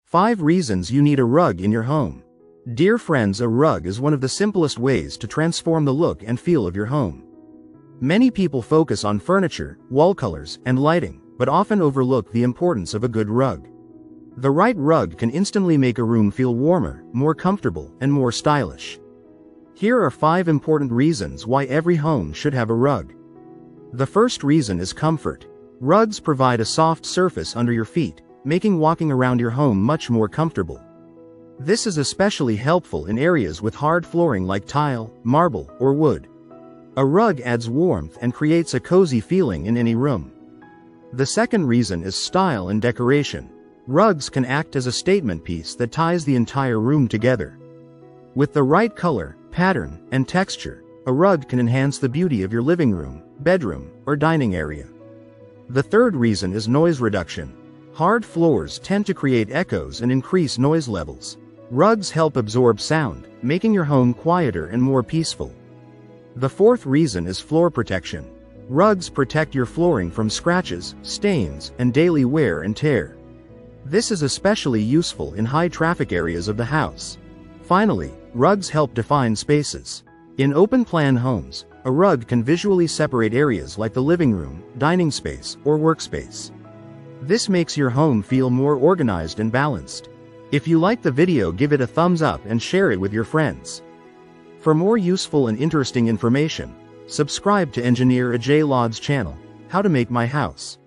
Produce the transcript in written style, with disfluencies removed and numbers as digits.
5 reasons you need a rug in your home. Dear friends, a rug is one of the simplest ways to transform the look and feel of your home. Many people focus on furniture, wall colors, and lighting, but often overlook the importance of a good rug. The right rug can instantly make a room feel warmer, more comfortable, and more stylish. Here are 5 important reasons why every home should have a rug. The first reason is comfort. Rugs provide a soft surface under your feet, making walking around your home much more comfortable. This is especially helpful in areas with hard flooring like tile, marble, or wood. A rug adds warmth and creates a cozy feeling in any room. The second reason is style and decoration. Rugs can act as a statement piece that ties the entire room together. With the right color, pattern, and texture, a rug can enhance the beauty of your living room, bedroom, or dining area. The third reason is noise reduction. Hard floors tend to create echoes and increase noise levels. Rugs help absorb sound, making your home quieter and more peaceful. The fourth reason is floor protection. Rugs protect your flooring from scratches, stains, and daily wear and tear. This is especially useful in high-traffic areas of the house. Finally, rugs help define spaces. In open-plan homes, a rug can visually separate areas like the living room, dining space, or workspace. This makes your home feel more organized and balanced. If you like the video, give it a thumbs up and share it with your friends. For more useful and interesting information, subscribe to Engineer Ajay Lod's channel, How to Make My House.